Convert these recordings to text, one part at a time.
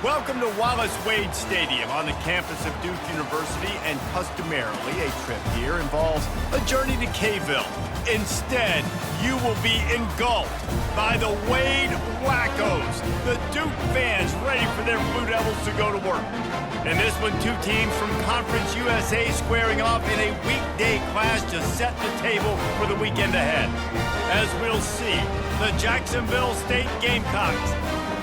Welcome to Wallace Wade Stadium on the campus of Duke University, and customarily a trip here involves a journey to K-ville. Instead, you will be engulfed by the Wade Wackos, the Duke fans ready for their Blue Devils to go to work. In this one, two teams from Conference USA squaring off in a weekday clash to set the table for the weekend ahead. As we'll see, the Jacksonville State Gamecocks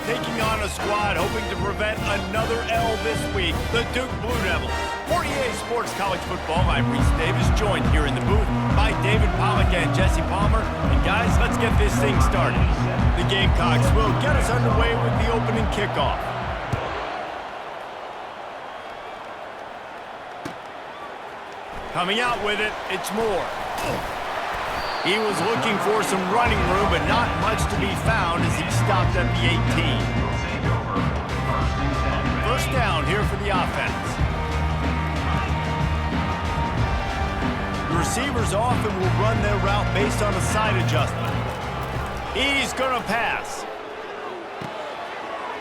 taking on a squad hoping to prevent another L this week, the Duke Blue Devils. For EA Sports College Football, I'm Reese Davis, joined here in the booth by David Pollack and Jesse Palmer. And guys, let's get this thing started. The Gamecocks will get us underway with the opening kickoff. Coming out with it, it's Moore. He was looking for some running room, but not much to be found as he stopped at the 18. First down here for the offense. The receivers often will run their route based on a side adjustment. He's going to pass.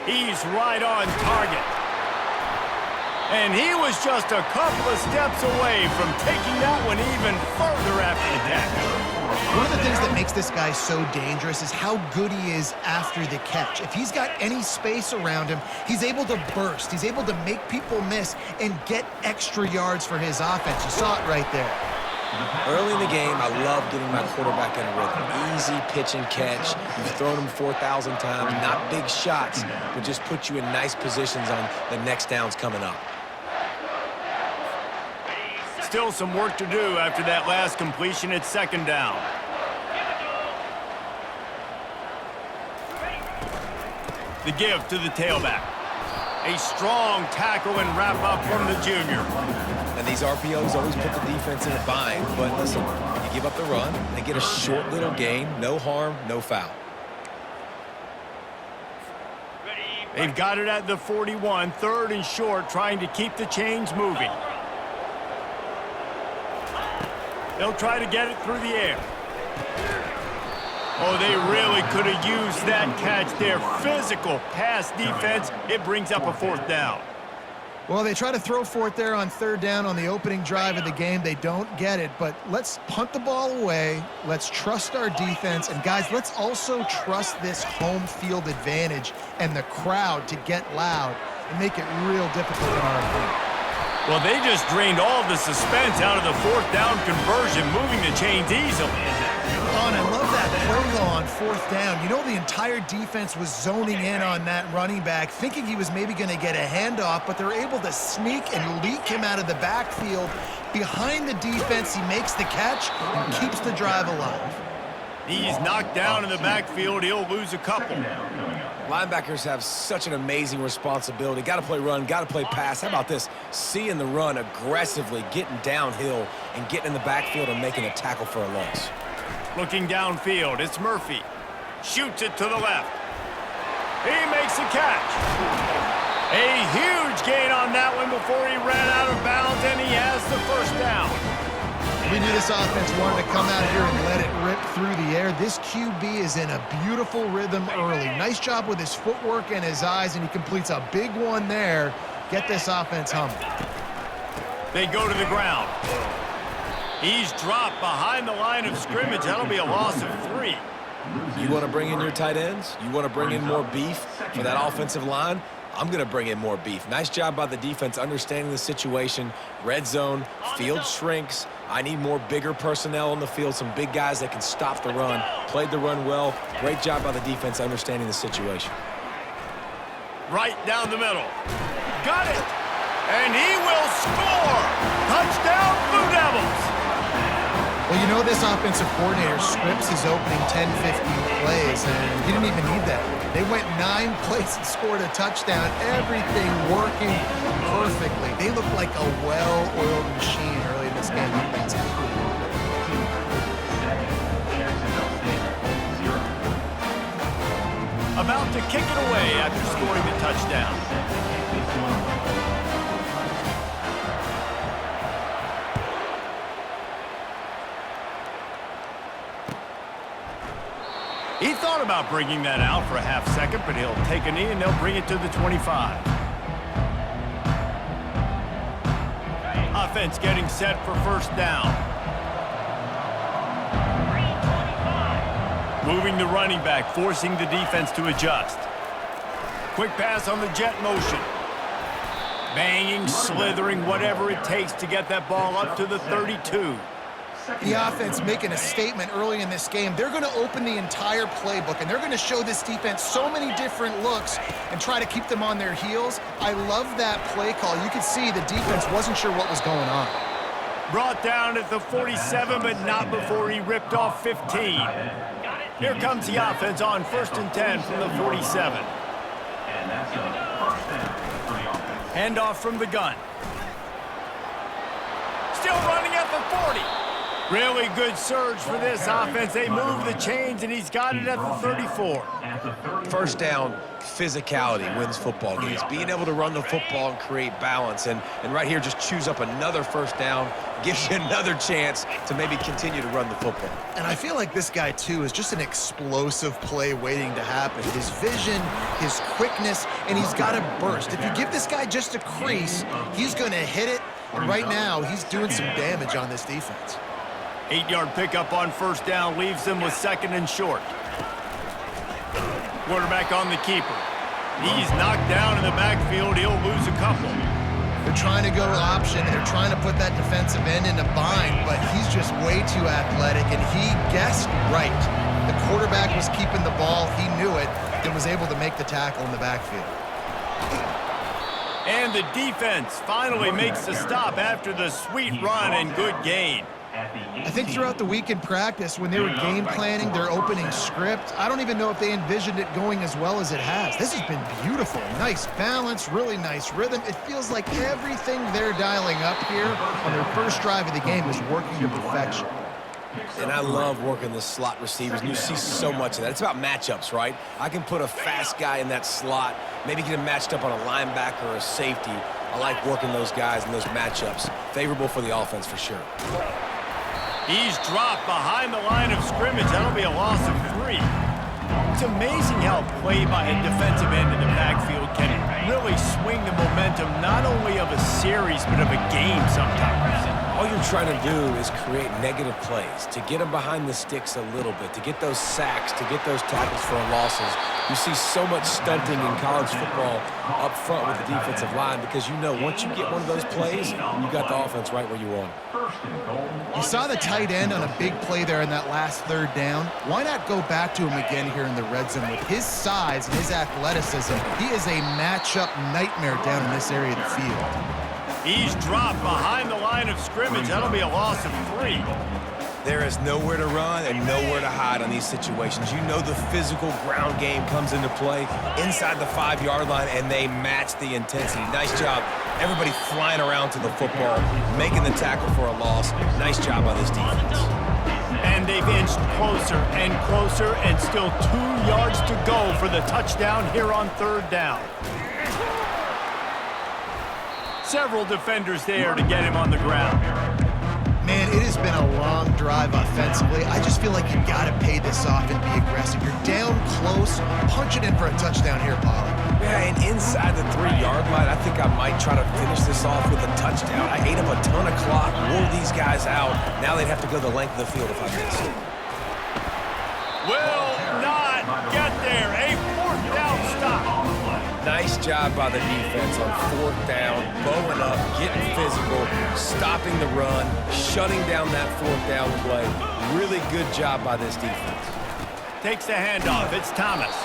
He's right on target. And he was just a couple of steps away from taking that one even further after the tackle. One of the things that makes this guy so dangerous is how good he is after the catch. If he's got any space around him, he's able to burst. He's able to make people miss and get extra yards for his offense. You saw it right there. Early in the game, I love getting my quarterback in a rhythm. Easy pitch and catch. You've thrown him 4,000 times. Not big shots, but just put you in nice positions on the next downs coming up. Still some work to do after that last completion at second down. The give to the tailback. A strong tackle and wrap up from the junior. And these RPOs always put the defense in a bind. But listen, you give up the run, they get a short little gain. No harm, no foul. They've got it at the 41, third and short, trying to keep the chains moving. They'll try to get it through the air. Oh, they really could have used that catch there. Physical pass defense. It brings up a fourth down. Well, they try to throw for it there on third down on the opening drive of the game. They don't get it, but let's punt the ball away. Let's trust our defense. And, guys, let's also trust this home field advantage and the crowd to get loud and make it real difficult on our opponent. Well, they just drained all the suspense out of the fourth down conversion, moving the chains easily. Oh, and I love that play though on fourth down. You know, the entire defense was zoning in on that running back, thinking he was maybe going to get a handoff, but they're able to sneak and leak him out of the backfield. Behind the defense, he makes the catch and keeps the drive alive. He's knocked down in the backfield. He'll lose a couple. Linebackers have such an amazing responsibility. Got to play run, got to play pass. How about this? Seeing the run aggressively, getting downhill, and getting in the backfield and making a tackle for a loss. Looking downfield, it's Murphy. Shoots it to the left. He makes the catch. A huge gain on that one before he ran out of bounds, and he has the first down. We knew this offense wanted to come out here and let it rip through the air. This QB is in a beautiful rhythm early. Nice job with his footwork and his eyes, and he completes a big one there. Get this offense humming. They go to the ground. He's dropped behind the line of scrimmage. That'll be a loss of 3. You want to bring in your tight ends? You want to bring in more beef for that offensive line? I'm going to bring in more beef. Nice job by the defense understanding the situation. Red zone, field shrinks. I need more bigger personnel on the field, some big guys that can stop the run. Played the run well. Great job by the defense understanding the situation. Right down the middle. Got it. And he will score. Touchdown, Blue Devils. Well, you know, this offensive coordinator scripts his opening 10, 15 plays, and he didn't even need that. They went 9 plays and scored a touchdown. Everything working perfectly. They look like a well-oiled machine early in this game. About to kick it away after scoring the touchdown. He thought about bringing that out for a half second, but he'll take a knee and they'll bring it to the 25. offense getting set for first down. Moving the running back, forcing the defense to adjust. Quick pass on the jet motion. Banging, slithering, whatever it takes to get that ball up to the 32. The offense making a statement early in this game. They're going to open the entire playbook, and they're going to show this defense so many different looks and try to keep them on their heels. I love that play call. You could see the defense wasn't sure what was going on. Brought down at the 47, but not before he ripped off 15. Here comes the offense on 1st and 10 from the 47. Handoff from the gun. Still running at the 40. Really good surge for this offense. They move the chains, and he's got it at the 34. First down, physicality wins football games. Being able to run the football and create balance. And right here, just choose up another first down, gives you another chance to maybe continue to run the football. And I feel like this guy, too, is just an explosive play waiting to happen. His vision, his quickness, and he's got a burst. If you give this guy just a crease, he's going to hit it. And right now, he's doing some damage on this defense. 8-yard pickup on first down leaves them with 2nd and short. Quarterback on the keeper. He's knocked down in the backfield. He'll lose a couple. They're trying to go option, and they're trying to put that defensive end in a bind, but he's just way too athletic, and he guessed right. The quarterback was keeping the ball. He knew it and was able to make the tackle in the backfield. And the defense finally makes the stop after the sweet run and good gain. I think throughout the week in practice, when they were game planning their opening script, I don't even know if they envisioned it going as well as it has. This has been beautiful. Nice balance, really nice rhythm. It feels like everything they're dialing up here on their first drive of the game is working to perfection. And I love working the slot receivers, and you see so much of that. It's about matchups, right? I can put a fast guy in that slot, maybe get him matched up on a linebacker or a safety. I like working those guys in those matchups. Favorable for the offense for sure. He's dropped behind the line of scrimmage. That'll be a loss of 3. It's amazing how play by a defensive end in the backfield can really swing the momentum not only of a series but of a game sometimes. All you're trying to do is create negative plays, to get them behind the sticks a little bit, to get those sacks, to get those tackles for losses. You see so much stunting in college football up front with the defensive line because you know once you get one of those plays, you got the offense right where you want it. You saw the tight end on a big play there in that last 3rd down. Why not go back to him again here in the red zone? With his size and his athleticism, he is a matchup nightmare down in this area of the field. He's dropped behind the line of scrimmage. That'll be a loss of 3. There is nowhere to run and nowhere to hide on these situations. You know the physical ground game comes into play inside the 5-yard line, and they match the intensity. Nice job. Everybody flying around to the football, making the tackle for a loss. Nice job by this defense. And they've inched closer and closer, and still 2 yards to go for the touchdown here on 3rd down. Several defenders there to get him on the ground. Man, it has been a long drive offensively. I just feel like you got to pay this off and be aggressive. You're down close. Punch it in for a touchdown here, Pollard. Yeah, and inside the 3-yard line, I think I might try to finish this off with a touchdown. I ate up a ton of clock, wore these guys out. Now they'd have to go the length of the field if I miss. Will not get there. A 4th down stop. Nice job by the defense on 4th down, bowing up, getting physical, stopping the run, shutting down that 4th down play. Really good job by this defense. Takes the handoff. It's Thomas.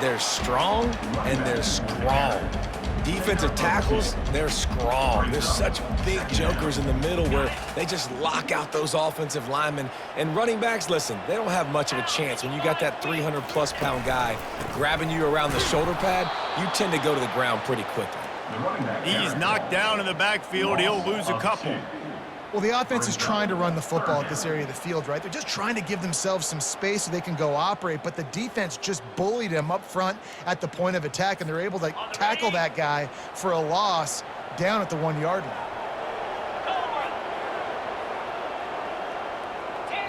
They're strong and they're strong. Defensive tackles, they're strong. There's such big jokers in the middle where they just lock out those offensive linemen. And running backs, listen, they don't have much of a chance. When you got that 300-plus pound guy grabbing you around the shoulder pad, you tend to go to the ground pretty quickly. He's knocked down in the backfield. He'll lose a couple. Well, the offense is trying to run the football at this area of the field, right? They're just trying to give themselves some space so they can go operate, but the defense just bullied them up front at the point of attack, and they're able to tackle that guy for a loss down at the 1-yard line.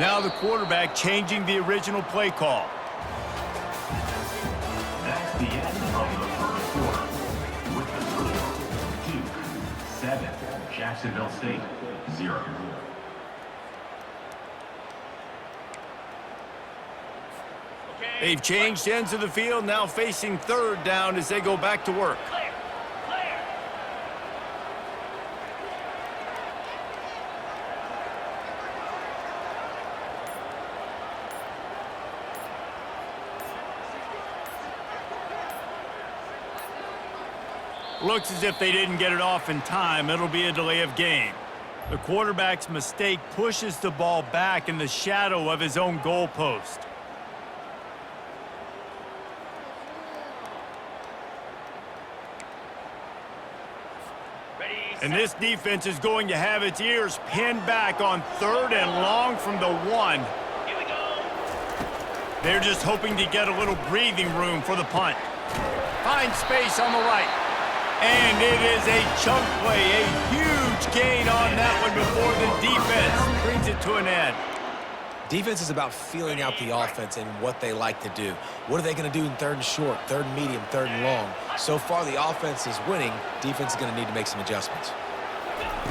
Now the quarterback changing the original play call. That's the end of the first quarter with the score 2-7. 7, Jacksonville State, 0. They've changed ends of the field, now facing third down as they go back to work. Looks as if they didn't get it off in time. It'll be a delay of game. The quarterback's mistake pushes the ball back in the shadow of his own goalpost. And this defense is going to have its ears pinned back on third and long from the 1. Here we go. They're just hoping to get a little breathing room for the punt. Find space on the right. And it is a chunk play, a huge gain on that one before the defense brings it to an end. Defense is about feeling out the offense and what they like to do. What are they going to do in third and short, third and medium, third and long? So far, the offense is winning. Defense is going to need to make some adjustments.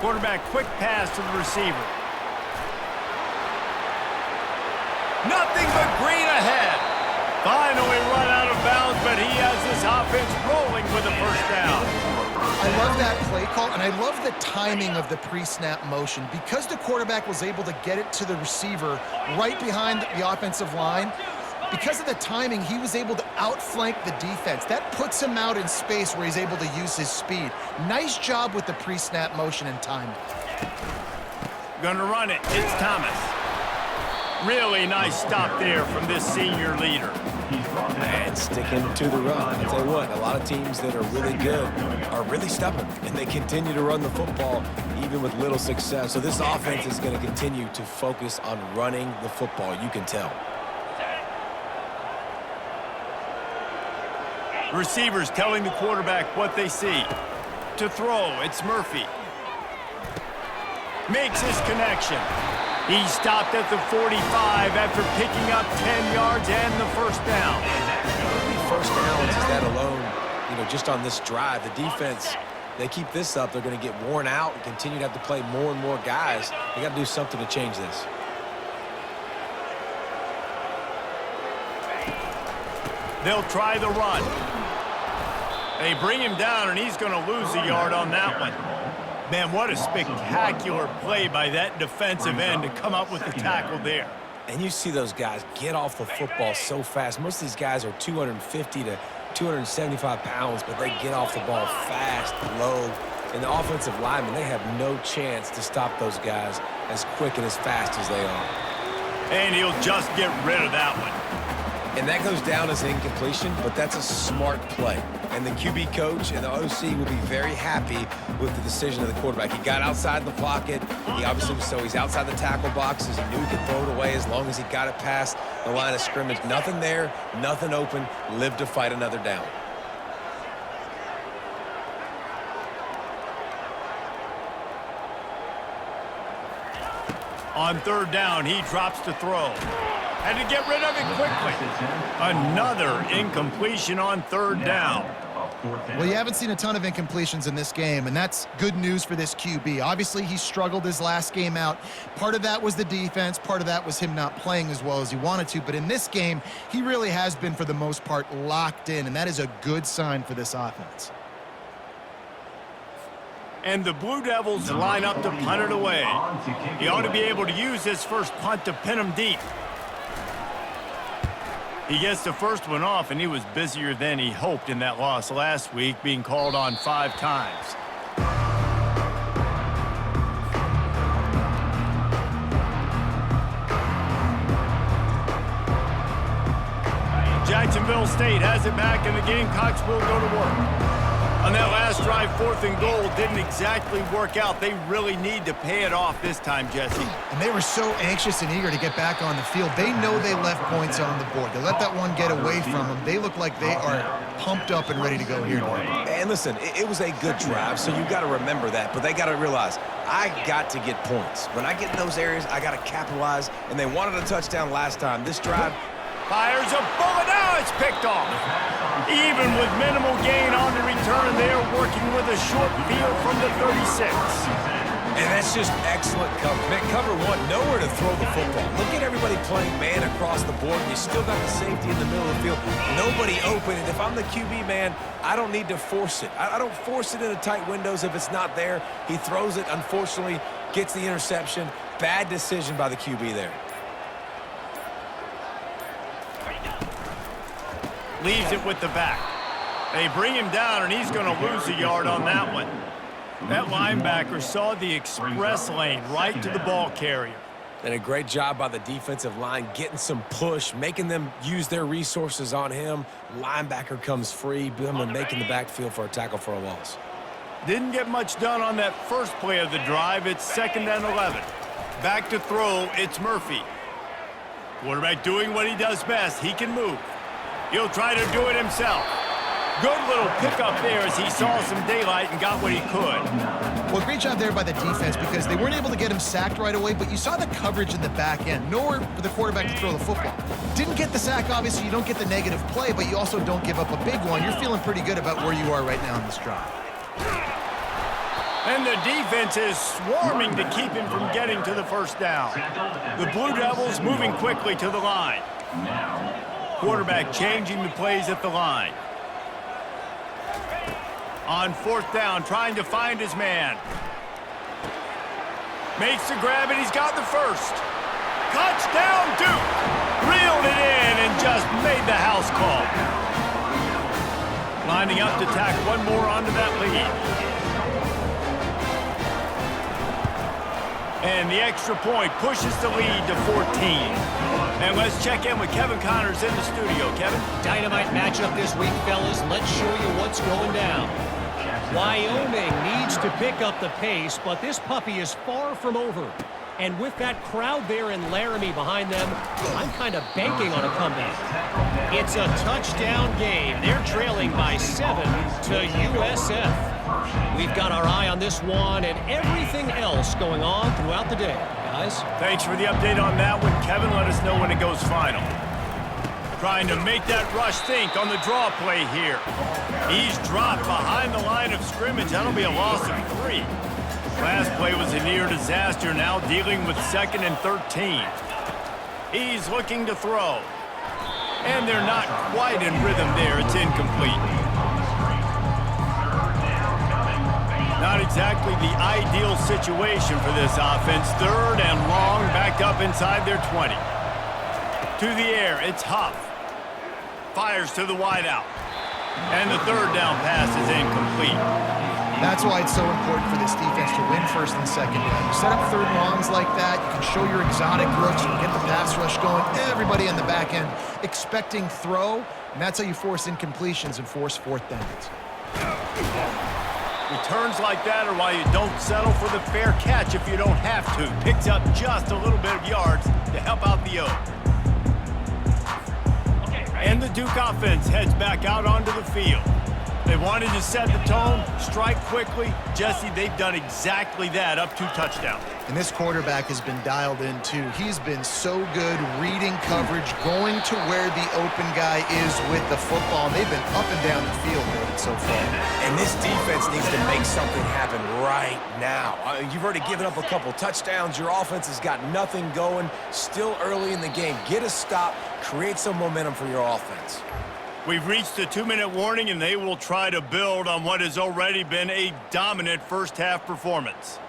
Quarterback, quick pass to the receiver. Nothing but green ahead. Finally run out of bounds, but he has this offense rolling with a first down. I love that play call, and I love the timing of the pre-snap motion. Because the quarterback was able to get it to the receiver right behind the offensive line, because of the timing, he was able to outflank the defense. That puts him out in space where he's able to use his speed. Nice job with the pre-snap motion and timing. Gonna run it. It's Thomas. Really nice stop there from this senior leader. And sticking to the run. I tell you what, a lot of teams that are really good are really stubborn, and they continue to run the football even with little success. So this offense is going to continue to focus on running the football. You can tell. Receivers telling the quarterback what they see. To throw, it's Murphy. Makes his connection. He stopped at the 45 after picking up 10 yards and the first down. First downs is that alone, just on this drive. The defense, they keep this up, they're going to get worn out and continue to have to play more and more guys. They got to do something to change this. They'll try the run. They bring him down, and he's going to lose a yard on that one. Man, what a spectacular play by that defensive end to come up with the tackle there. And you see those guys get off the football so fast. Most of these guys are 250 to 275 pounds, but they get off the ball fast, low. And the offensive linemen, they have no chance to stop those guys as quick and as fast as they are. And he'll just get rid of that one. And that goes down as an incompletion, but that's a smart play. And the QB coach and the OC will be very happy with the decision of the quarterback. He got outside the pocket. He obviously, so he's outside the tackle boxes. He knew he could throw it away as long as he got it past the line of scrimmage. Nothing there, nothing open. Live to fight another down. On third down, he drops to throw. Had to get rid of it quickly. Another incompletion on third down. Well, you haven't seen a ton of incompletions in this game, and that's good news for this QB. Obviously, he struggled his last game out. Part of that was the defense. Part of that was him not playing as well as he wanted to. But in this game, he really has been, for the most part, locked in, and that is a good sign for this offense. And the Blue Devils line up to punt it away. He ought to be able to use his first punt to pin him deep. He gets the first one off, and he was busier than he hoped in that loss last week, being called on 5 times. Jacksonville State has it back, and the Gamecocks will go to work. On that last drive, 4th and goal didn't exactly work out. They really need to pay it off this time, Jesse. And they were so anxious and eager to get back on the field. They know they left points on the board. They let that one get away from them. They look like they are pumped up and ready to go here. And listen, it was a good drive, so you got to remember that. But they got to realize, I got to get points. When I get in those areas, I got to capitalize. And they wanted a touchdown last time. This drive, Fires a bullet. Now it's picked off. Even with minimal gain on the return, they're working with a short field from the 36. And that's just excellent cover. Man, cover one, nowhere to throw the football. Look at everybody playing man across the board. You still got the safety in the middle of the field. Nobody open. And if I'm the QB, man, I don't need to force it. I don't force it into tight windows if it's not there. He throws it, unfortunately, gets the interception. Bad decision by the QB there. Leaves it with the back. They bring him down, and he's going to lose a yard on that one. That linebacker saw the express lane right to the ball carrier. And a great job by the defensive line getting some push, making them use their resources on him. Linebacker comes free, making the backfield for a tackle for a loss. Didn't get much done on that first play of the drive. It's 2nd and 11. Back to throw, it's Murphy. Quarterback doing what he does best. He can move. He'll try to do it himself. Good little pickup there as he saw some daylight and got what he could. Well, great job there by the defense because they weren't able to get him sacked right away, but you saw the coverage in the back end. Nowhere for the quarterback to throw the football. Didn't get the sack, obviously. You don't get the negative play, but you also don't give up a big one. You're feeling pretty good about where you are right now in this drive. And the defense is swarming to keep him from getting to the first down. The Blue Devils moving quickly to the line. Quarterback changing the plays at the line. On 4th down, trying to find his man. Makes the grab, and he's got the first. Touchdown, Duke! Reeled it in and just made the house call. Lining up to tack one more onto that lead. And the extra point pushes the lead to 14. And let's check in with Kevin Connors in the studio. Kevin? Dynamite matchup this week, fellas. Let's show you what's going down. Wyoming needs to pick up the pace, but this puppy is far from over. And with that crowd there in Laramie behind them, I'm kind of banking on a comeback. It's a touchdown game. They're trailing by 7 to USF. We've got our eye on this one and everything else going on throughout the day, guys. Thanks for the update on that one, Kevin. Let us know when it goes final. Trying to make that rush think on the draw play here. He's dropped behind the line of scrimmage. That'll be a loss of 3. Last play was a near disaster, now dealing with 2nd and 13. He's looking to throw. And they're not quite in rhythm there. It's incomplete. Not exactly the ideal situation for this offense. 3rd and long, backed up inside their 20. To the air, it's Huff. Fires to the wideout. And the 3rd down pass is incomplete. That's why it's so important for this defense to win 1st and 2nd down. You set up 3rd and longs like that, you can show your exotic looks, you can get the pass rush going, everybody on the back end expecting throw, and that's how you force incompletions and force 4th downs. Returns like that are why you don't settle for the fair catch if you don't have to. Picks up just a little bit of yards to help out the Oak. And the Duke offense heads back out onto the field. They wanted to set the tone, strike quickly. Jesse, they've done exactly that, up 2 touchdowns. And this quarterback has been dialed in, too. He's been so good reading coverage, going to where the open guy is with the football. And they've been up and down the field with it so far. And this defense needs to make something happen right now. You've already given up a couple touchdowns. Your offense has got nothing going. Still early in the game. Get a stop. Create some momentum for your offense. We've reached the 2-minute warning, and they will try to build on what has already been a dominant first-half performance.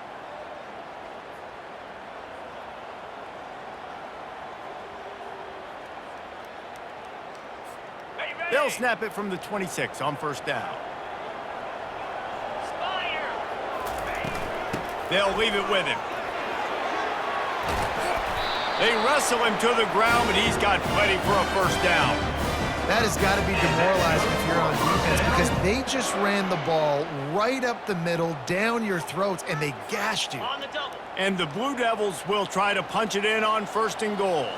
They'll snap it from the 26 on 1st down. They'll leave it with him. They wrestle him to the ground, but he's got plenty for a 1st down. That has got to be demoralizing if you're on defense because they just ran the ball right up the middle, down your throats, and they gashed you. And the Blue Devils will try to punch it in on 1st and goal.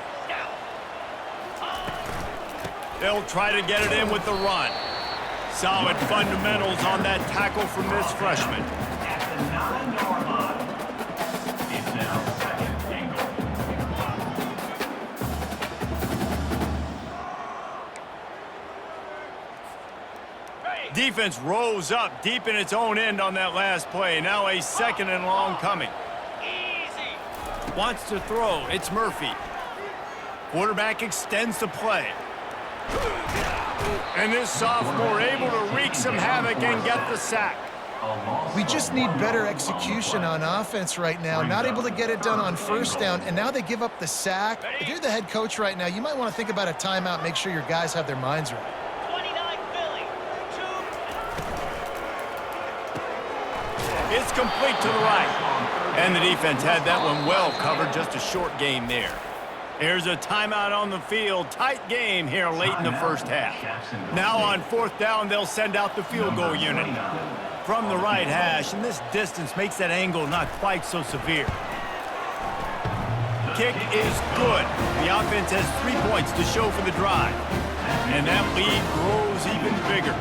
They'll try to get it in with the run. Solid fundamentals on that tackle from this freshman. It's now 2nd and goal. defense rose up deep in its own end on that last play. Now a 2nd and long coming. Wants to throw. It's Murphy. Quarterback extends the play. And this sophomore able to wreak some havoc and get the sack. We just need better execution on offense right now. Not able to get it done on 1st down, and now they give up the sack. If you're the head coach right now, you might want to think about a timeout, make sure your guys have their minds right. It's complete to the right. And the defense had that one well covered. Just a short game there. Here's a timeout on the field. Tight game here late in the 1st half. Now on 4th down, they'll send out the field goal unit. From the right hash, and this distance makes that angle not quite so severe. Kick is good. The offense has 3 points to show for the drive. And that lead grows even bigger.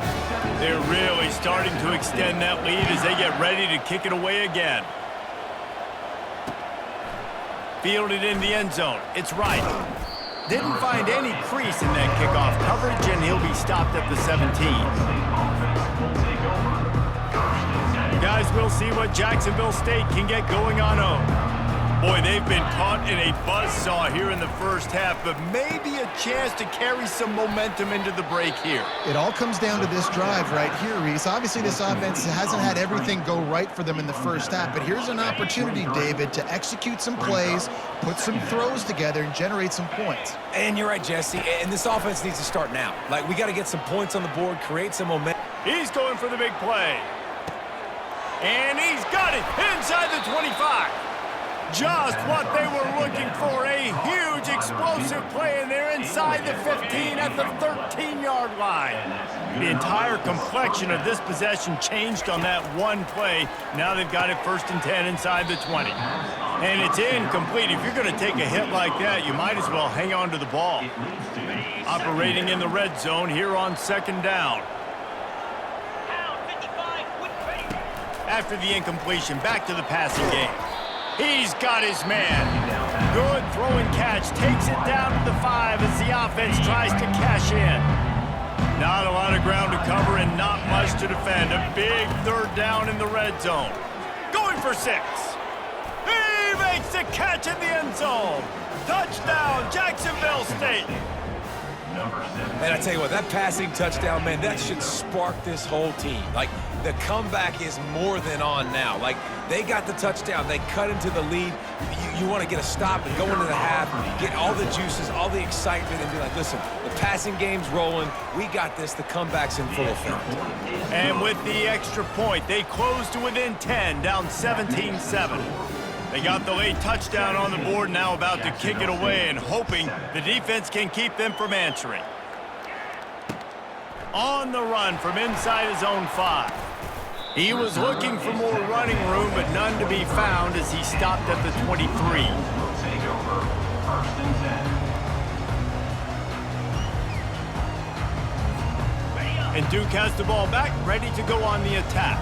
They're really starting to extend that lead as they get ready to kick it away again. Fielded in the end zone. It's right. Didn't find any crease in that kickoff coverage, and he'll be stopped at the 17. Guys, we'll see what Jacksonville State can get going on home. Boy, they've been caught in a buzzsaw here in the 1st half, but maybe a chance to carry some momentum into the break here. It all comes down to this drive right here, Reese. Obviously, this offense hasn't had everything go right for them in the 1st half, but here's an opportunity, David, to execute some plays, put some throws together, and generate some points. And you're right, Jesse, and this offense needs to start now. Like, we got to get some points on the board, create some momentum. He's going for the big play. And he's got it inside the 25. Just what they were looking for, a huge explosive play, and they're inside the 15 at the 13-yard line. The entire complexion of this possession changed on that one play. Now they've got it 1st and 10 inside the 20. And it's incomplete. If you're going to take a hit like that, you might as well hang on to the ball. Operating in the red zone here on 2nd down. After the incompletion, back to the passing game. He's got his man. Good throw and catch. Takes it down to the 5 as the offense tries to cash in. Not a lot of ground to cover and not much to defend. A big 3rd down in the red zone. Going for 6. He makes the catch in the end zone. Touchdown, Jacksonville State. And I tell you what, that passing touchdown, man, that should spark this whole team. Like, the comeback is more than on now. Like, they got the touchdown. They cut into the lead. You want to get a stop and go into the half, get all the juices, all the excitement, and be like, listen, the passing game's rolling. We got this. The comeback's in full effect. And with the extra point, they close to within 10, down 17-7. They got the late touchdown on the board, now about to kick it away and hoping the defense can keep them from answering. On the run from inside his own 5. He was looking for more running room, but none to be found as he stopped at the 23. And Duke has the ball back, ready to go on the attack.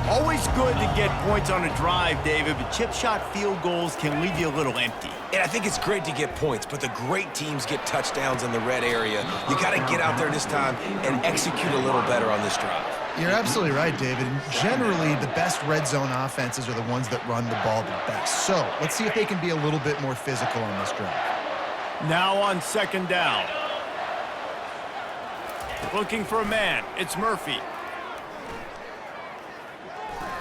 Always good to get points on a drive, David, but chip shot field goals can leave you a little empty. And I think it's great to get points, but the great teams get touchdowns in the red area. You got to get out there this time and execute a little better on this drive. You're absolutely right, David. Generally, the best red zone offenses are the ones that run the ball the best. So let's see if they can be a little bit more physical on this drive. Now on 2nd down. Looking for a man. It's Murphy.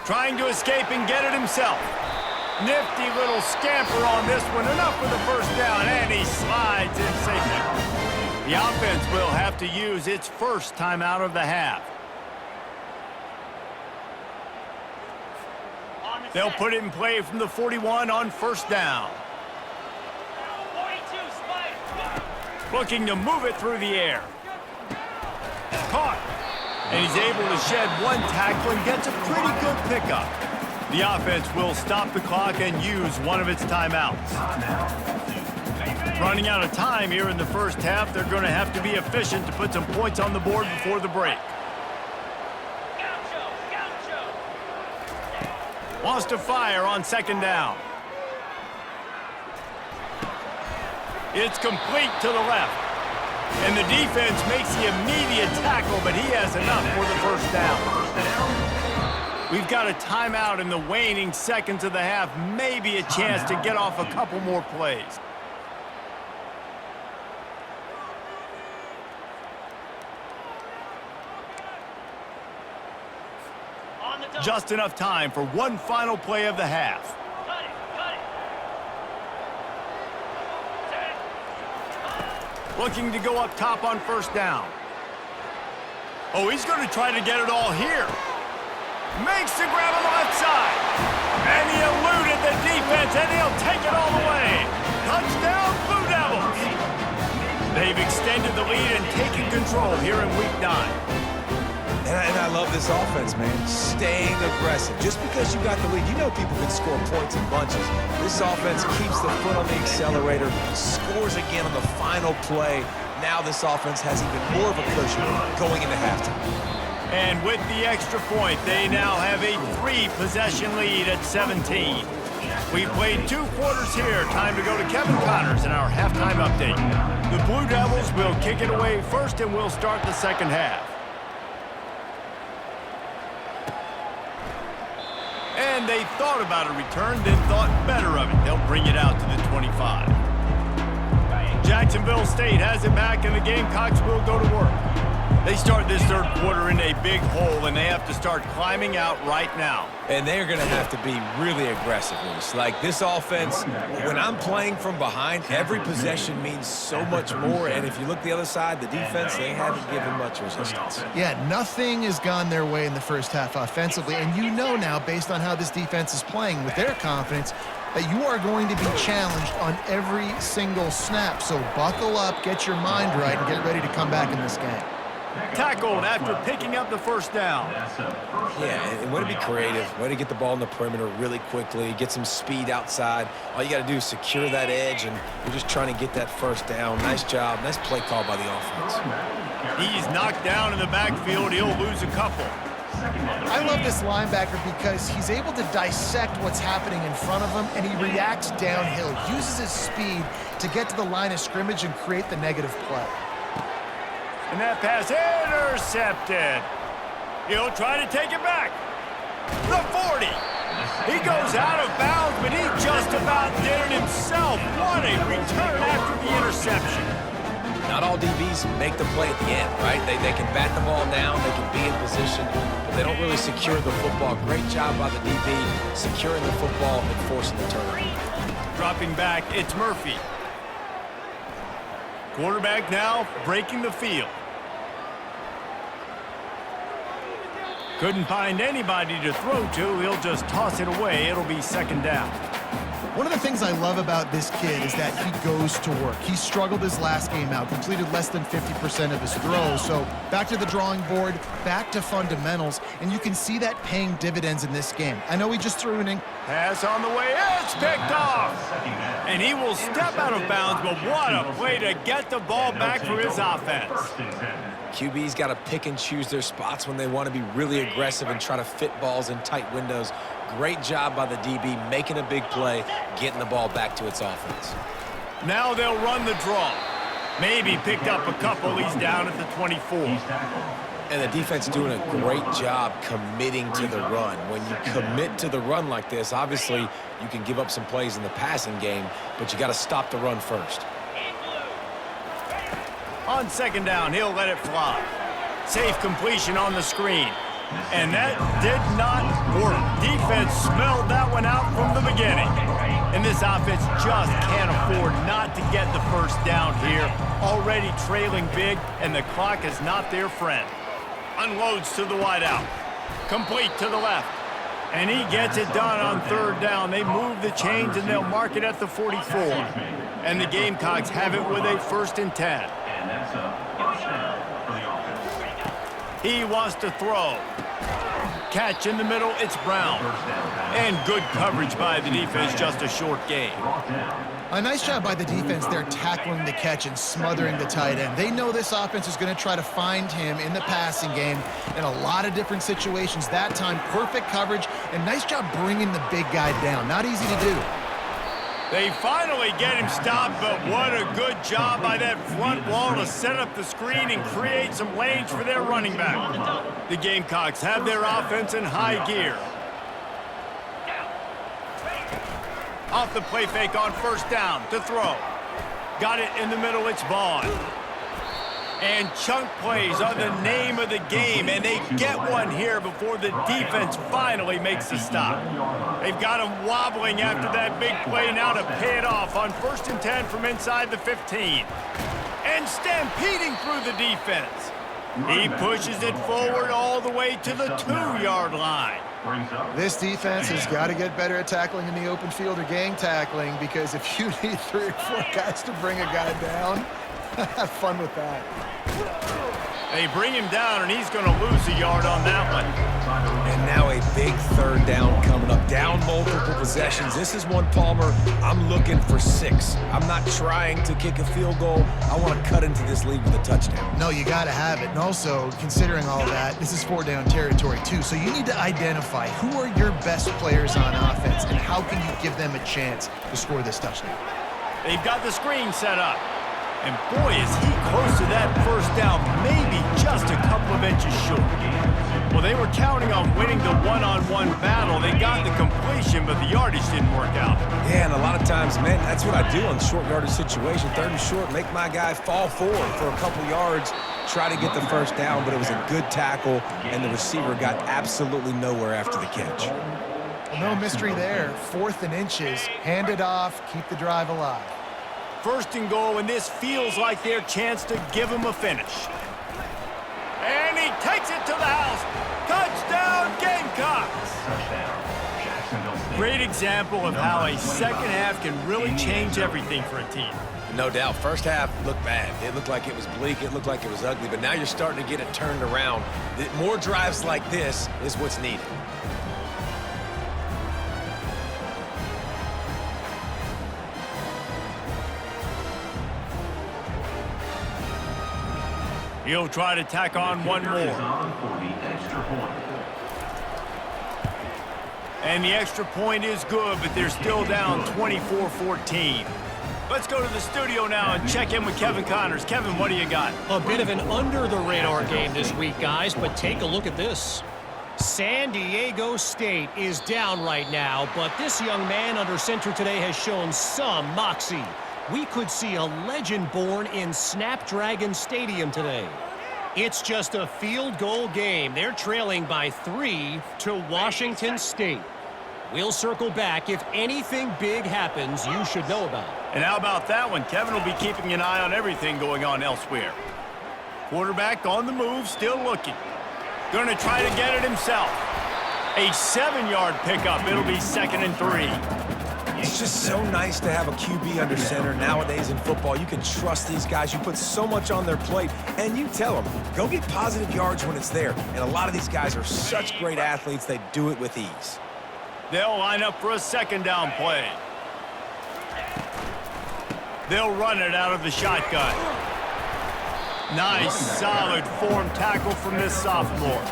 Trying to escape and get it himself. Nifty little scamper on this one. Enough for the 1st down, and he slides in safely. The offense will have to use its 1st timeout of the half. They'll put it in play from the 41 on 1st down. Looking to move it through the air. Caught. And he's able to shed one tackle and gets a pretty good pickup. The offense will stop the clock and use one of its timeouts. Running out of time here in the 1st half, they're going to have to be efficient to put some points on the board before the break. Wants to fire on 2nd down. It's complete to the left. And the defense makes the immediate tackle, but he has enough for the first down. We've got a timeout in the waning seconds of the half. Maybe a chance to get off a couple more plays. Just enough time for one final play of the half. Looking to go up top on first down. Oh, he's going to try to get it all here. Makes the grab on the left side. And he eluded the defense, and he'll take it all the way. Touchdown, Blue Devils. They've extended the lead and taken control here in Week 9. And I love this offense, man. Staying aggressive. Just because you got the lead, you know people can score points in bunches. This offense keeps the foot on the accelerator, scores again on the final play. Now this offense has even more of a cushion going into halftime. And with the extra point, they now have a 3-possession lead at 17. We've played 2 quarters here. Time to go to Kevin Connors in our halftime update. The Blue Devils will kick it away first, and we'll start the second half. And they thought about a return, then thought better of it. They'll bring it out to the 25. Jacksonville State has it back, and the Gamecocks will go to work. They start this third quarter in a big hole, and they have to start climbing out right now. And they're going to have to be really aggressive, Luis. Like this offense, when I'm playing from behind, every possession means so much more. And if you look the other side, the defense, they haven't given much resistance. Yeah, nothing has gone their way in the first half offensively. And you know now, based on how this defense is playing with their confidence, that you are going to be challenged on every single snap. So buckle up, get your mind right, and get ready to come back in this game. Tackled after picking up the first down. Yeah, and way to be creative, way to get the ball in the perimeter really quickly, get some speed outside. All you got to do is secure that edge, and you're just trying to get that first down. Nice job. Nice play call by the offense. He's knocked down in the backfield. He'll lose a couple. I love this linebacker because he's able to dissect what's happening in front of him, and he reacts downhill, uses his speed to get to the line of scrimmage and create the negative play. And that pass intercepted. He'll try to take it back. The 40. He goes out of bounds, but he just about did it himself. What a return after the interception. Not all DBs make the play at the end, right? They can bat the ball down, they can be in position, but they don't really secure the football. Great job by the DB securing the football and forcing the turnover. Dropping back, it's Murphy. Quarterback now breaking the field. Couldn't find anybody to throw to. He'll just toss it away. It'll be second down. One of the things I love about this kid is that he goes to work. He struggled his last game out, completed less than 50% of his throws. So back to the drawing board, back to fundamentals, and you can see that paying dividends in this game. I know he just threw an pass on the way. It's picked off. And he will step out of bounds, but what a play to get the ball back for his offense. QB's got to pick and choose their spots when they want to be really aggressive and try to fit balls in tight windows. Great job by the DB making a big play, getting the ball back to its offense. Now they'll run the draw. Maybe picked up a couple. He's down at the 24. And the defense doing a great job committing to the run. When you commit to the run like this, obviously you can give up some plays in the passing game, but you got to stop the run first. On second down, he'll let it fly. Safe completion on the screen. And that did not work. Defense smelled that one out from the beginning. And this offense just can't afford not to get the first down here. Already trailing big, and the clock is not their friend. Unloads to the wideout. Complete to the left. And he gets it done on third down. They move the chains, and they'll mark it at the 44. And the Gamecocks have it with a 1st and 10. He wants to throw. Catch in the middle, it's Brown. And good coverage by the defense, just a short gain. A nice job by the defense there tackling the catch and smothering the tight end. They know this offense is going to try to find him in the passing game in a lot of different situations. That time, perfect coverage and nice job bringing the big guy down. Not easy to do. They finally get him stopped, but what a good job by that front wall to set up the screen and create some lanes for their running back. The Gamecocks have their offense in high gear. Off the play fake on first down to throw. Got it in the middle, it's Vaughn. And chunk plays are the name of the game, and they get one here before the defense finally makes the stop. They've got him wobbling after that big play now to pay it off on 1st and 10 from inside the 15. And stampeding through the defense. He pushes it forward all the way to the 2-yard line. This defense has got to get better at tackling in the open field or gang tackling, because if you need 3 or 4 guys to bring a guy down, have fun with that. They bring him down, and he's going to lose a yard on that one. And now a big 3rd down coming up. Down multiple possessions. This is one, Palmer, I'm looking for 6. I'm not trying to kick a field goal. I want to cut into this lead with a touchdown. No, you got to have it. And also, considering all that, this is 4-down territory, too. So you need to identify who are your best players on offense and how can you give them a chance to score this touchdown. They've got the screen set up. And boy, is he close to that first down, maybe just a couple of inches short. Well, they were counting on winning the one-on-one battle. They got the completion, but the yardage didn't work out. Yeah, and a lot of times, man, that's what I do on short yardage situation. 3rd and short, make my guy fall forward for a couple yards, try to get the first down, but it was a good tackle, and the receiver got absolutely nowhere after the catch. Well, no mystery there. 4th and inches, hand it off, keep the drive alive. 1st and goal, and this feels like their chance to give him a finish. And he takes it to the house. Touchdown, Gamecocks! Great example of how a second half can really change everything for a team. No doubt. First half looked bad. It looked like it was bleak. It looked like it was ugly. But now you're starting to get it turned around. More drives like this is what's needed. He'll try to tack on one more. And the extra point is good, but they're still down 24-14. Let's go to the studio now and check in with Kevin Connors. Kevin, what do you got? A bit of an under-the-radar game this week, guys, but take a look at this. San Diego State is down right now, but this young man under center today has shown some moxie. We could see a legend born in Snapdragon Stadium today. It's just a field goal game. They're trailing by 3 to Washington State. We'll circle back. If anything big happens, you should know about it. And how about that one? Kevin will be keeping an eye on everything going on elsewhere. Quarterback on the move, still looking. Going to try to get it himself. A 7-yard pickup. It'll be 2nd and 3. It's just so nice to have a QB under center nowadays in football. You can trust these guys. You put so much on their plate, and you tell them, go get positive yards when it's there. And a lot of these guys are such great athletes, they do it with ease. They'll line up for a 2nd down play. They'll run it out of the shotgun. Nice, solid form tackle from this sophomore.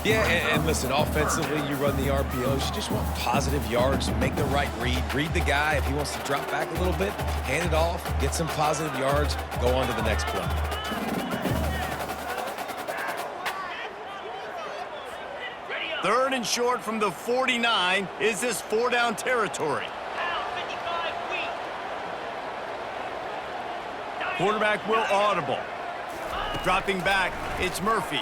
Yeah, and listen, offensively, you run the RPOs. You just want positive yards, make the right read the guy. If he wants to drop back a little bit, hand it off, get some positive yards, go on to the next play. Third and short from the 49. Is this 4-down territory? Quarterback will audible. Dropping back, it's Murphy.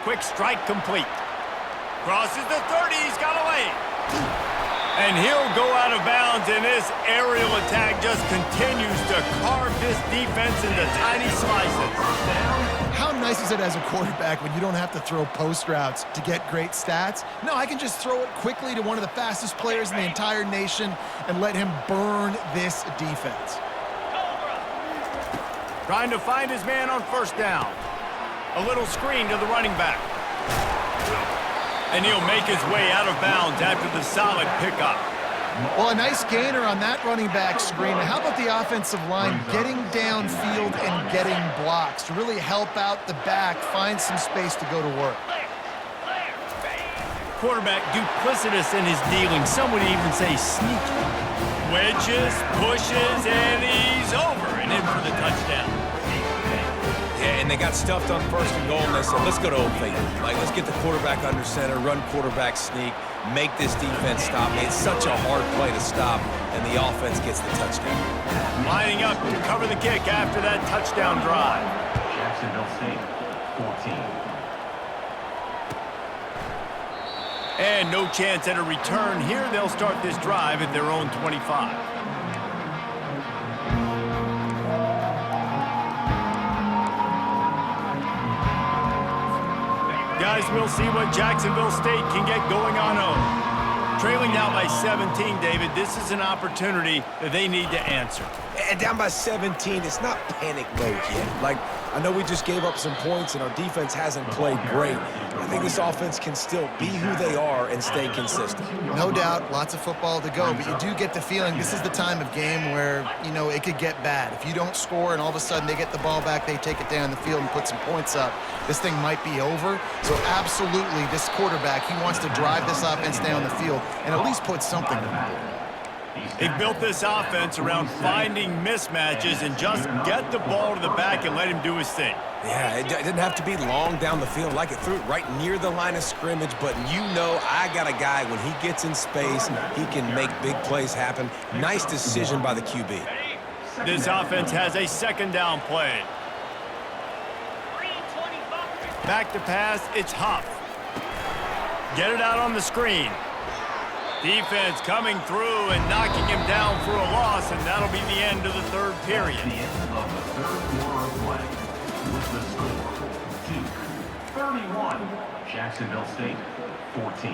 Quick strike complete. Crosses the 30, he's got away. And he'll go out of bounds, and this aerial attack just continues to carve this defense into tiny slices. How nice is it as a quarterback when you don't have to throw post routes to get great stats? No, I can just throw it quickly to one of the fastest players in the entire nation and let him burn this defense. Trying to find his man on 1st down. A little screen to the running back. And he'll make his way out of bounds after the solid pickup. Well, a nice gainer on that running back screen. How about the offensive line getting downfield and getting blocks to really help out the back, find some space to go to work? quarterback duplicitous in his dealing. Some would even say sneaky. Wedges, pushes, and he's over and in for the touchdown. Yeah, and they got stuffed on 1st and goal, and they said, let's go to Old Faithful. Like, let's get the quarterback under center, run quarterback sneak, make this defense stop. It's such a hard play to stop, and the offense gets the touchdown. Lining up to cover the kick after that touchdown drive. Jacksonville State, 14. And no chance at a return here. They'll start this drive at their own 25. Guys, we'll see what Jacksonville State can get going on home. Trailing now by 17, David, this is an opportunity that they need to answer. And down by 17, it's not panic mode yet. Like, I know we just gave up some points and our defense hasn't played great. I think this offense can still be who they are and stay consistent. No doubt, lots of football to go, but you do get the feeling this is the time of game where, you know, it could get bad. If you don't score and all of a sudden they get the ball back, they take it down the field and put some points up, this thing might be over. So absolutely, this quarterback, he wants to drive this offense down the field and at least put something on the board. They've built this offense around finding mismatches and just get the ball to the back and let him do his thing. Yeah, it didn't have to be long down the field. Like, it threw it right near the line of scrimmage, but you know I got a guy, when he gets in space, he can make big plays happen. Nice decision by the QB. This offense has a 2nd down play. Back to pass, it's Huff. Get it out on the screen. Defense coming through and knocking him down for a loss, and that'll be the end of the 3rd period. The end of the 3rd quarter of play with the score, Duke 31, Jacksonville State 14.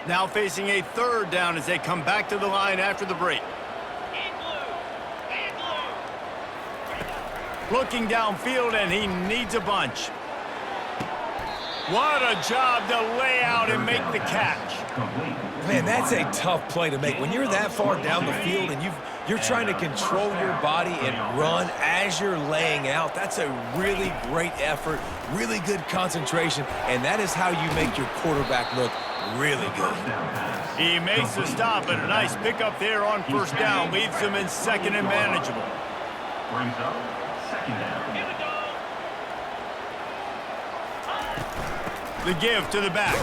Now facing a 3rd down as they come back to the line after the break. Looking downfield, and he needs a bunch. What a job to lay out and make the catch. Man, that's a tough play to make. When you're that far down the field and you're trying to control your body and run as you're laying out, that's a really great effort, really good concentration, and that is how you make your quarterback look really good. He makes the stop, but a nice pickup there on 1st down leaves him in 2nd and manageable. Brings up 2nd down. The give to the back.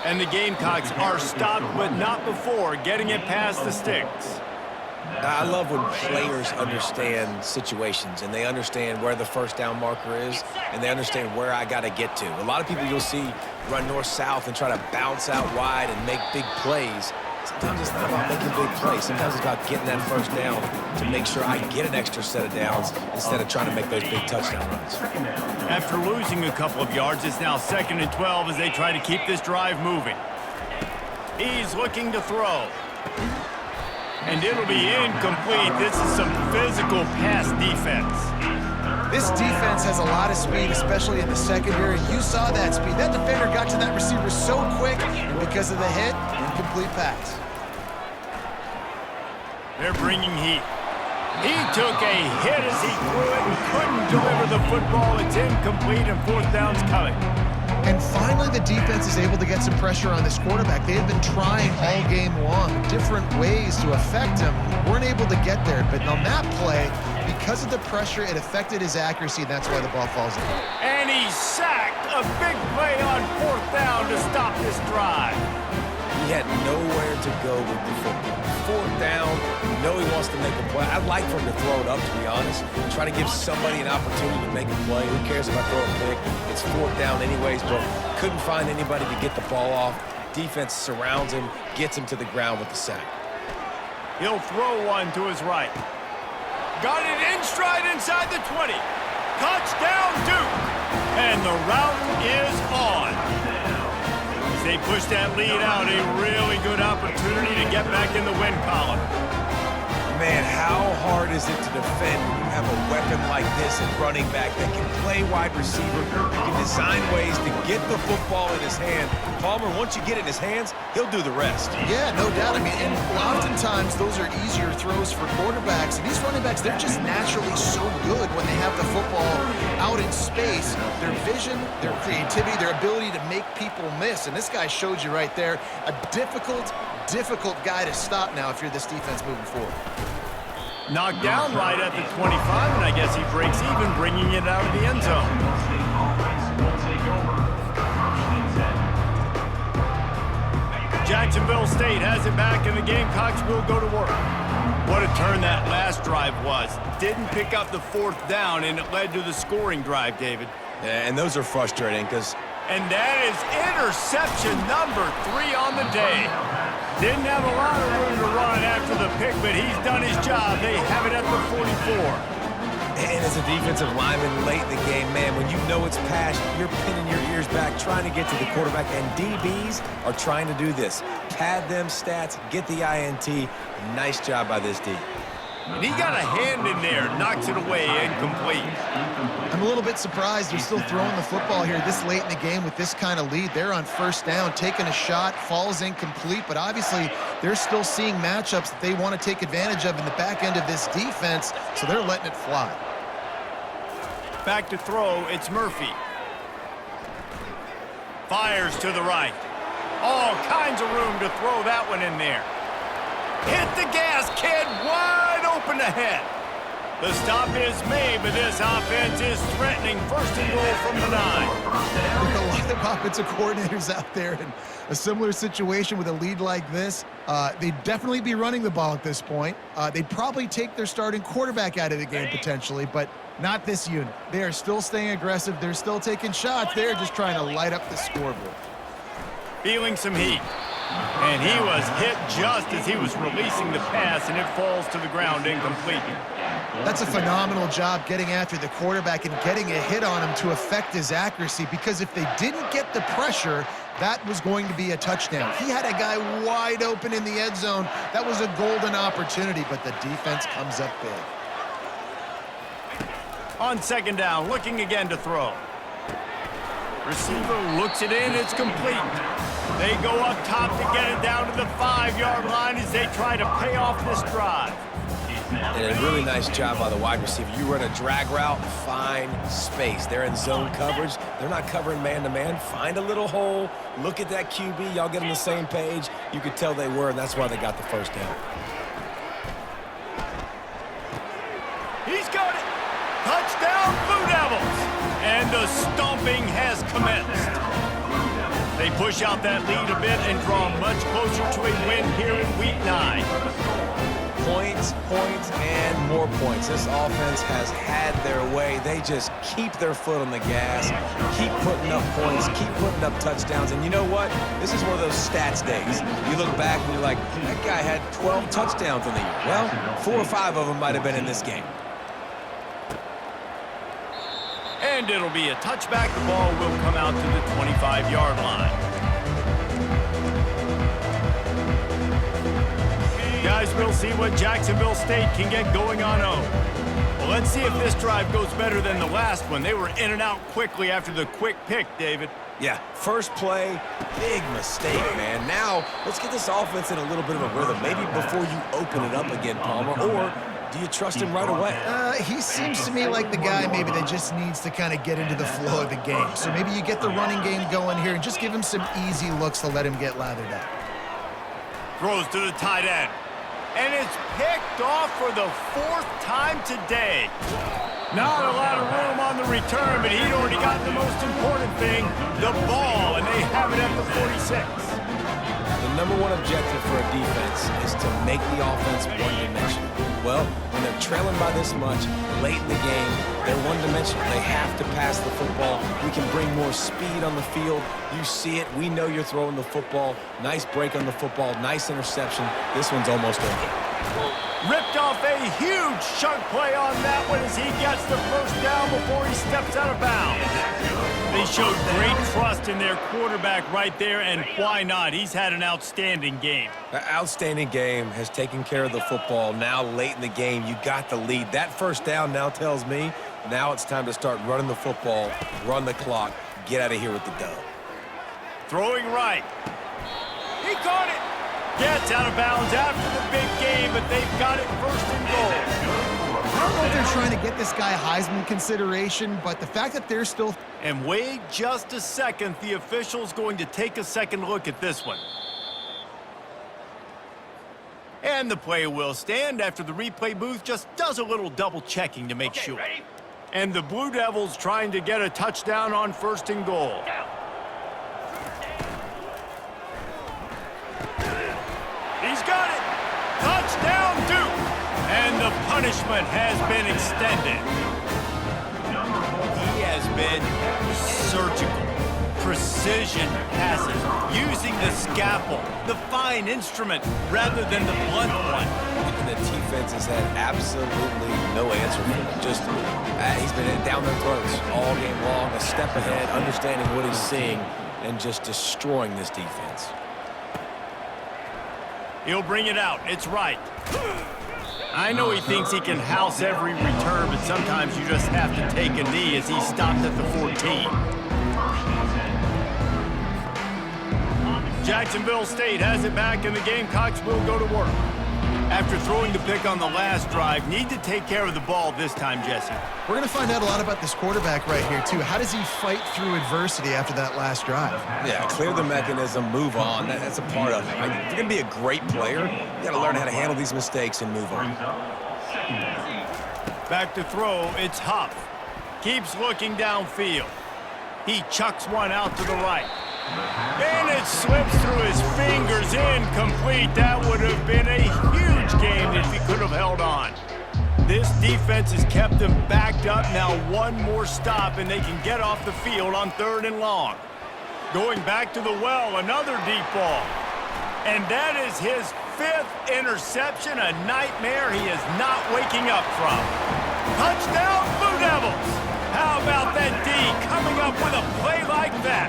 And the Gamecocks are stopped, but not before getting it past the sticks. I love when players understand situations and they understand where the 1st down marker is and they understand where I got to get to. A lot of people you'll see run north-south and try to bounce out wide and make big plays. Sometimes it's not about making big plays. Sometimes it's about getting that 1st down to make sure I get an extra set of downs instead of trying to make those big touchdown runs. After losing a couple of yards, it's now 2nd and 12 as they try to keep this drive moving. He's looking to throw. And it'll be incomplete. This is some physical pass defense. This defense has a lot of speed, especially in the secondary. You saw that speed. That defender got to that receiver so quick, and because of the hit, incomplete pass. They're bringing heat. He took a hit as he threw it and couldn't deliver the football. It's incomplete, and 4th down's coming. And finally, the defense is able to get some pressure on this quarterback. They had been trying all game long, different ways to affect him. Weren't able to get there, but on that play, because of the pressure, it affected his accuracy, and that's why the ball falls in. And he sacked a big play on 4th down to stop this drive. He had nowhere to go with the football. 4th down, you know he wants to make a play. I'd like for him to throw it up, to be honest. Try to give somebody an opportunity to make a play. Who cares if I throw a pick? It's 4th down anyways, but couldn't find anybody to get the ball off. Defense surrounds him, gets him to the ground with the sack. He'll throw one to his right. Got it in stride inside the 20. Touchdown, Duke. And the route is on. They push that lead out, a really good opportunity to get back in the win column. man, how hard is it to defend when you have a weapon like this at running back that can play wide receiver, that can design ways to get the football in his hand? Palmer, once you get it in his hands, he'll do the rest. Yeah, no doubt. I mean, and oftentimes those are easier throws for quarterbacks. And these running backs, they're just naturally so good when they have the football out in space. Their vision, their creativity, their ability to make people miss. And this guy showed you right there, a difficult guy to stop now if you're this defense moving forward. Knocked down right at the 25, and I guess he breaks even, bringing it out of the end zone. Jacksonville State has it back, and the Gamecocks will go to work. What a turn that last drive was. Didn't pick up the fourth down, and it led to the scoring drive, David. Yeah, and those are frustrating because... And that is interception number 3 on the day. Didn't have a lot of room to run after the pick, but he's done his job. They have it at the 44. And as a defensive lineman late in the game, man, when you know it's passed, you're pinning your ears back, trying to get to the quarterback, and DBs are trying to do this. Pad them stats, get the INT. Nice job by this D. And he got a hand in there, knocks it away, incomplete. I'm a little bit surprised they're still throwing the football here this late in the game with this kind of lead. They're on first down, taking a shot, falls incomplete, but obviously they're still seeing matchups that they want to take advantage of in the back end of this defense, so they're letting it fly. Back to throw, it's Murphy. Fires to the right. All kinds of room to throw that one in there. Hit the gas, kid, wide open ahead. The stop is made, but this offense is threatening. First and goal from the 9. There are a lot of offensive coordinators out there in a similar situation with a lead like this. They'd definitely be running the ball at this point. They'd probably take their starting quarterback out of the game potentially, but not this unit. They are still staying aggressive. They're still taking shots. They're just trying to light up the scoreboard. Feeling some heat. And he was hit just as he was releasing the pass, and it falls to the ground incomplete. That's a phenomenal job getting after the quarterback and getting a hit on him to affect his accuracy, because if they didn't get the pressure, that was going to be a touchdown. He had a guy wide open in the end zone. That was a golden opportunity, but the defense comes up big. On second down, looking again to throw. Receiver looks it in, it's complete. They go up top to get it down to the 5-yard line as they try to pay off this drive. And a really nice job by the wide receiver. You run a drag route, find space. They're in zone coverage. They're not covering man-to-man. Find a little hole. Look at that QB. Y'all get on the same page. You could tell they were, and that's why they got the first down. He's got it. Touchdown, Blue Devils. And the stomping has commenced. They push out that lead a bit and draw much closer to a win here in Week 9. Points, points, and more points. This offense has had their way. They just keep their foot on the gas, keep putting up points, keep putting up touchdowns. And you know what? This is one of those stats days. You look back and you're like, that guy had 12 touchdowns in the year. Well, 4 or 5 of them might have been in this game. And it'll be a touchback. The ball will come out to the 25-yard line. Guys, we'll see what Jacksonville State can get going on home. Well, let's see if this drive goes better than the last one. They were in and out quickly after the quick pick, David. Yeah, first play, big mistake, man. Now, let's get this offense in a little bit of a rhythm. Maybe before you open it up again, Palmer, or do you trust him right away? He seems to me like the guy maybe that just needs to kind of get into the flow of the game. So maybe you get the running game going here and just give him some easy looks to let him get lathered up. Throws to the tight end. And it's picked off for the 4th time today. Not a lot of room on the return, but he'd already got the most important thing, the ball, and they have it at the 46. The number one objective for a defense is to make the offense one-dimensional. Well, when they're trailing by this much, late in the game, they're one-dimensional. They have to pass the football. We can bring more speed on the field. You see it. We know you're throwing the football. Nice break on the football. Nice interception. This one's almost over. Ripped off a huge chunk play on that one as he gets the first down before he steps out of bounds. They showed great trust in their quarterback right there, and why not? He's had an outstanding game. An outstanding game, has taken care of the football. Now late in the game, you got the lead. That first down now tells me now it's time to start running the football, run the clock, get out of here with the dub. Throwing right. He caught it. Gets out of bounds after the big game, but they've got it first and goal. I don't know if they're trying to get this guy Heisman consideration, but the fact that they're still... And wait just a second. The official's going to take a second look at this one. And the play will stand after the replay booth just does a little double checking to make sure. Ready? And the Blue Devils trying to get a touchdown on first and goal. He's got it. Touchdown, Duke. And the punishment has been extended. He has been surgical. Precision passes, using the scalpel, the fine instrument, rather than the blunt one. And the defense has had absolutely no answer for him. Just, he's been down their throats all game long, a step ahead, understanding what he's seeing, and just destroying this defense. He'll bring it out. It's right. I know he thinks he can house every return, but sometimes you just have to take a knee as he stopped at the 14. Jacksonville State has it back, and the Gamecocks will go to work. After throwing the pick on the last drive, need to take care of the ball this time, Jesse. We're going to find out a lot about this quarterback right here, too. How does he fight through adversity after that last drive? Yeah, clear the mechanism, move on. That's a part of it. If you're going to be a great player, you got to learn how to handle these mistakes and move on. Back to throw, it's Huff. Keeps looking downfield. He chucks one out to the right. And it slips through his fingers, incomplete. That would have been a huge game if he could have held on. This defense has kept them backed up. Now one more stop, and they can get off the field on 3rd and long. Going back to the well, another deep ball. And that is his 5th interception, a nightmare he is not waking up from. Touchdown, Blue Devils! How about that D coming up with a play like that?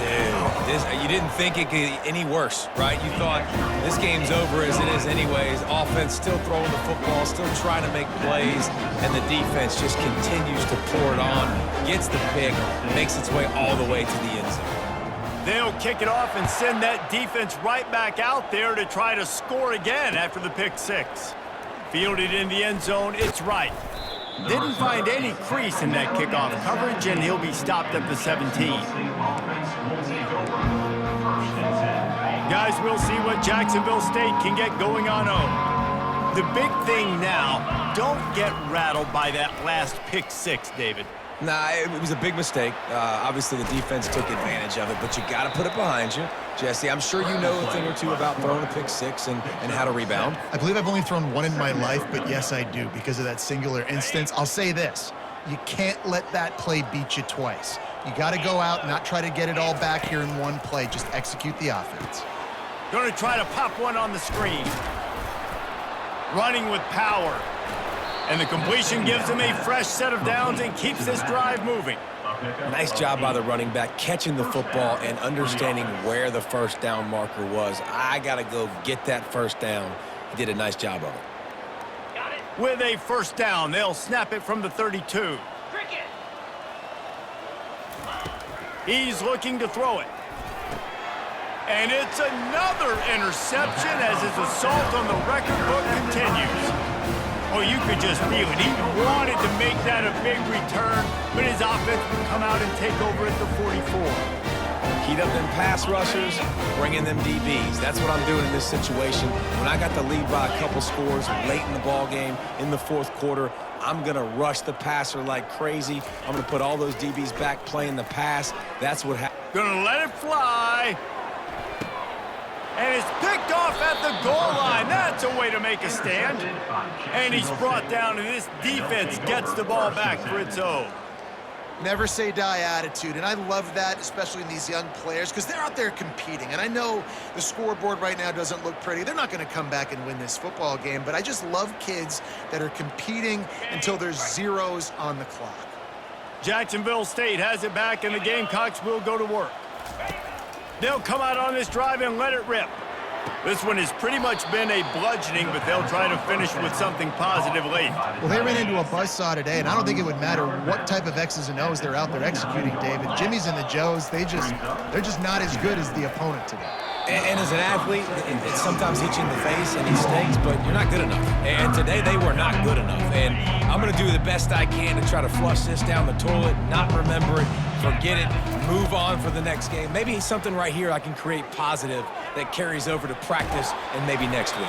Dude, you didn't think it could get any worse, right? You thought this game's over as it is anyways. Offense still throwing the football, still trying to make plays, and the defense just continues to pour it on, gets the pick, makes its way all the way to the end zone. They'll kick it off and send that defense right back out there to try to score again after the pick 6. Fielded in the end zone, it's right. Didn't find any crease in that kickoff coverage, and he'll be stopped at the 17. Guys, we'll see what Jacksonville State can get going on home. The big thing now, don't get rattled by that last pick 6, David. Nah, it was a big mistake. Obviously, the defense took advantage of it, but you got to put it behind you. Jesse, I'm sure you know a thing or two about throwing a pick 6 and how to rebound. I believe I've only thrown one in my life, but yes, I do because of that singular instance. I'll say this. You can't let that play beat you twice. You got to go out and not try to get it all back here in one play. Just execute the offense. Going to try to pop one on the screen. Running with power. And the completion gives him a fresh set of downs and keeps this drive moving. Nice job by the running back, catching the football and understanding where the first down marker was. I got to go get that first down. He did a nice job of it. With a first down, they'll snap it from the 32. He's looking to throw it. And it's another interception as his assault on the record book continues. Oh, you could just feel it. He wanted to make that a big return, but his offense would come out and take over at the 44. Heat up them pass rushers, bring in them DBs. That's what I'm doing in this situation. When I got the lead by a couple scores late in the ball game, in the 4th quarter, I'm going to rush the passer like crazy. I'm going to put all those DBs back playing the pass. That's what happened. Going to let it fly. And it's picked off at the goal line. That's a way to make a stand. And he's brought down, and this defense gets the ball back for its own. Never say die attitude, and I love that, especially in these young players, because they're out there competing. And I know the scoreboard right now doesn't look pretty. They're not going to come back and win this football game, but I just love kids that are competing until there's zeros on the clock. Jacksonville State has it back, and the Gamecocks will go to work. They'll come out on this drive and let it rip. This one has pretty much been a bludgeoning, but they'll try to finish with something positive late. Well, they ran into a buzzsaw today, and I don't think it would matter what type of X's and O's they're out there executing, David. Jimmy's and the Joes, they're just not as good as the opponent today. And as an athlete, it sometimes hits you in the face and he stings, but you're not good enough. And today they were not good enough. And I'm going to do the best I can to try to flush this down the toilet, not remember it, forget it, move on for the next game. Maybe something right here I can create positive that carries over to practice and maybe next week.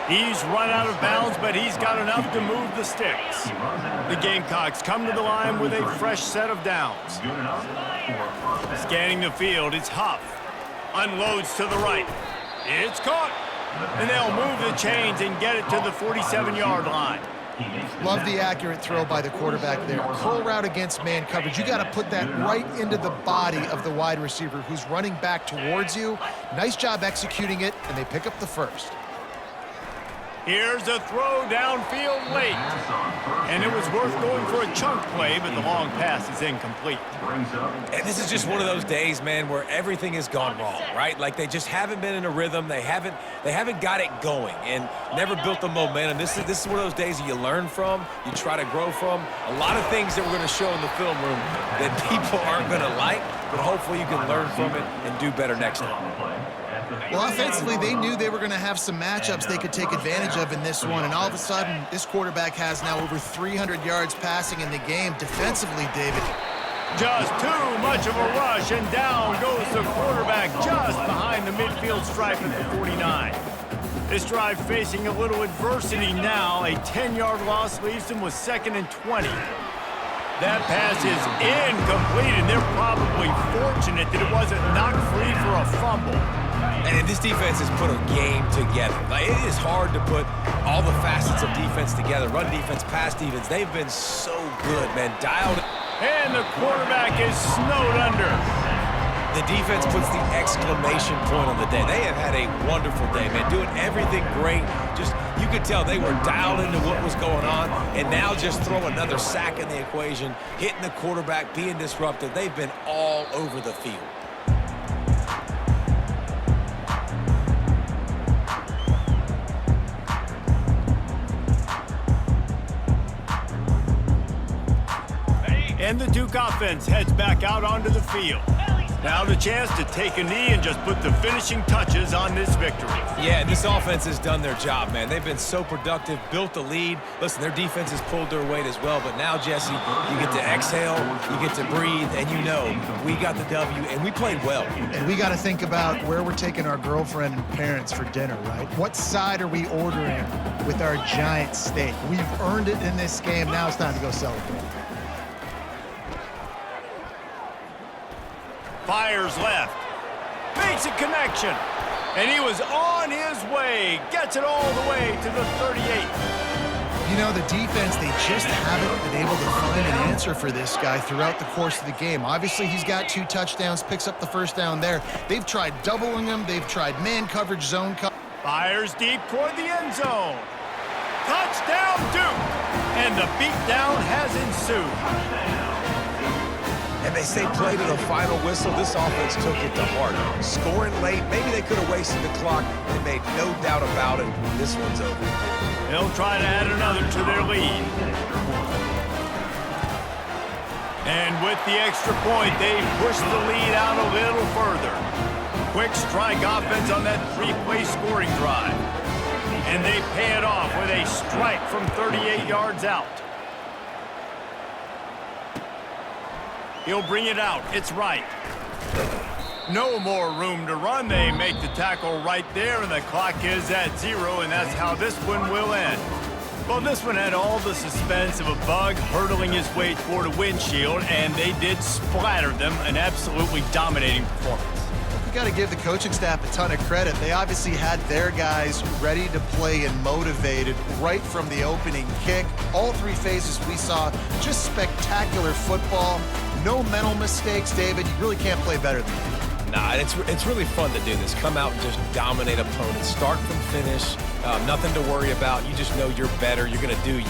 He's run out of bounds, but he's got enough to move the sticks. The Gamecocks come to the line with a fresh set of downs. Scanning the field, it's Huff. Unloads to the right. It's caught. And they'll move the chains and get it to the 47-yard line. Love the accurate throw by the quarterback there. Curl route against man coverage. You got to put that right into the body of the wide receiver who's running back towards you. Nice job executing it, and they pick up the first. Here's a throw downfield late. And it was worth going for a chunk play, but the long pass is incomplete. And this is just one of those days, man, where everything has gone wrong, right? Like they just haven't been in a rhythm. They haven't got it going and never built the momentum. This is one of those days that you learn from, you try to grow from. A lot of things that we're going to show in the film room that people aren't going to like, but hopefully you can learn from it and do better next time. Well, offensively, they knew they were going to have some matchups they could take advantage of in this one, and all of a sudden, this quarterback has now over 300 yards passing in the game. Defensively, David. Just too much of a rush, and down goes the quarterback just behind the midfield stripe at the 49. This drive facing a little adversity now. A 10-yard loss leaves them with 2nd and 20. That pass is incomplete, and they're probably fortunate that it wasn't knocked free for a fumble. And this defense has put a game together. Like, it is hard to put all the facets of defense together. Run defense, pass defense. They've been so good, man. Dialed. And the quarterback is snowed under. The defense puts the exclamation point on the day. They have had a wonderful day, man. Doing everything great. Just, you could tell they were dialed into what was going on. And now just throw another sack in the equation, hitting the quarterback, being disruptive. They've been all over the field. And the Duke offense heads back out onto the field. Now the chance to take a knee and just put the finishing touches on this victory. Yeah, this offense has done their job, man. They've been so productive, built the lead. Listen, their defense has pulled their weight as well. But now, Jesse, you get to exhale, you get to breathe, and you know we got the W, and we played well. And we got to think about where we're taking our girlfriend and parents for dinner, right? What side are we ordering with our giant steak? We've earned it in this game. Now it's time to go celebrate. Fires left, makes a connection, and he was on his way, gets it all the way to the 38. You know, the defense, they just haven't been able to find an answer for this guy throughout the course of the game. Obviously, he's got 2 touchdowns, picks up the first down there. They've tried doubling him. They've tried man coverage, zone coverage. Fires deep toward the end zone. Touchdown, Duke! And the beatdown has ensued. And they say play to the final whistle. This offense took it to heart. Scoring late, maybe they could have wasted the clock. They made no doubt about it. This one's over. They'll try to add another to their lead. And with the extra point, they push the lead out a little further. Quick strike offense on that 3-play scoring drive. And they pay it off with a strike from 38 yards out. He'll bring it out. It's right. No more room to run. They make the tackle right there, and the clock is at 0, and that's how this one will end. Well, this one had all the suspense of a bug hurtling his way toward a windshield, and they did splatter them. An absolutely dominating performance. got to give the coaching staff a ton of credit. They obviously had their guys ready to play and motivated right from the opening kick. All three phases we saw just spectacular football. No mental mistakes, David. You really can't play better than that. Nah, it's really fun to do this. Come out and just dominate opponents, start from finish. Nothing to worry about. You just know you're better. You're going to do